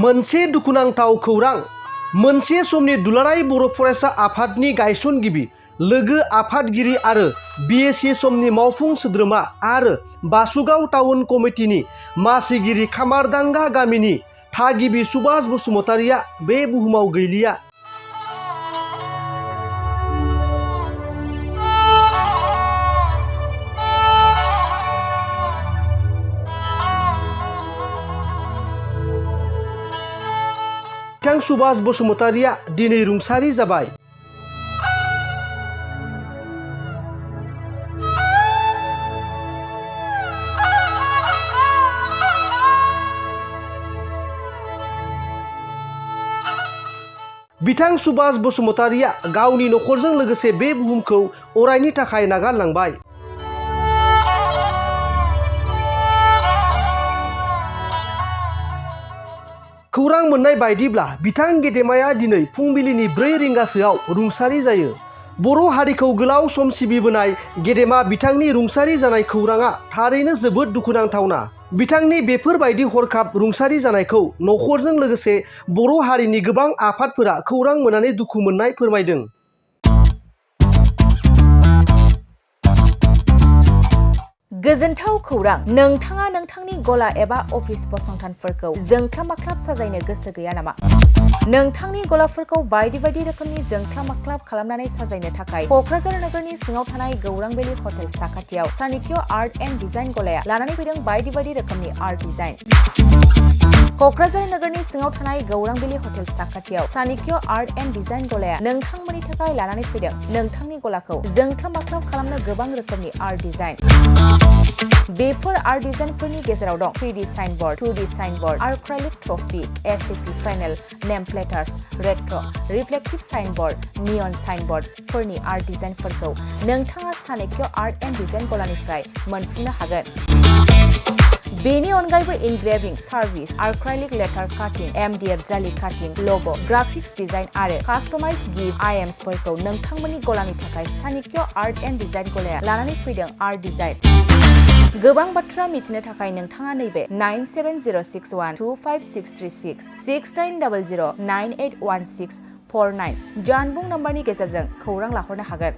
मोनसे दुखुनांथाव खौरां मोनसे समनि दुलाराय बर' फरायसा आफादनि गायसनगिरि लोगो आफादगिरि आरो बिएसि समनि मावफुं सोद्रोमा आरो बासुगाव टाउन कमिटिनि मासिगिरि खामारदांगा गामिनि थागिबि सुभाष बसुमतारिया बे बुहुमाव गैलिया। बिथां सुभाष बसुमतारिया दिनै रुंसारि जाबाय। बिथां सुभाष बसुमतारिया गावनि नखरजों लोगोसे बे बुहुमखौ अरायनि थाखाय नागारलांबाय। खौरां मोननाय बायदिब्ला बिथां गेदेमाया दिनै फुंबिलिनि 4 रिंगासोआव रुंसारि जायो। बर' हारिखौ गोलाव सम सिबिबोनाय गेदेमा बिथांनि रुंसारि जानाय खौराङा थारैनो जोबोद दुखुनांथावना। बिथांनि बेफोरबायदि हरखाब रुंसारि जानायखौ नखरजों लोगोसे बर' हारिनि गोबां आफादफोरा खौरां मोननानै दुखु मोननाय फोरमायदों। गोजोनथाव खौरां, नोंथाङा नोंथांनि गला एबा अफिस फसंथानफोरखौ जोंख्लाब माख्लाब साजायनो गोसो गैया नामा? नोंथांनि गलाफोरखौ बायदि बायदि रोखोमनि जोंख्लाब माख्लाब खालामनानै साजायनो थाखाय क'क्राझार नोगोरनि सिङाव थानाय गौरां भेलि हटेल साखाथियाव चाणक्य आर्ट एन्ड डिजाइन गलाया लानानै फैदों बायदि बायदि रोखोमनि आर्ट डिजाइन। क'क्राझार नोगोरनि सिङाव थानाय गौरां भेलि हटेल साखाथियाव चाणक्य आर्ट एन्ड डिजाइन गलाया नोंथांमोननि थाखाय लानानै फैदों नोंथांनि गलाखौ जोंख्लाब माख्लाब खालामनो गोबां रोखोमनि आर्ट डिजाइन। बेफोर आर्ट डिजाइनफोरनि गेजेराव दं 3D signboard, 2D signboard, acrylic trophy, SAP panel, name प्लेटार्स, रेट्र, रिफ्लेक्टिभ साइनबोर्ड, नियन साइनबोर्डफोरनि आर्ट डिजाइनफोरखौ नोंथाङा चाणक्य आर्ट एन्ड डिजाइन गलानिफ्राय मोनफुंनो हागोन। बेनि अनगायैबो इनग्रेविं सार्भिस, आर्क्राइलिक लेटार काटिं, एमडीएफ जालि काटिं, ल'ग', ग्राफिक्स डिजाइन आरो कास्टमाइज गिफ्ट आइटेम्सफोरखौ नोंथांमोननि गलानि थाखाय चाणक्य आर्ट एन्ड डिजाइन गलाया लानानै फैदों आर्ट डिजाइन। गोबां बाथ्रा मिथिनो थाखाय नोंथाङा नैबे 9706125636 6800981649 जानबुं नम्बरनि गेजेरजों खौरां लाहरनो हागोन।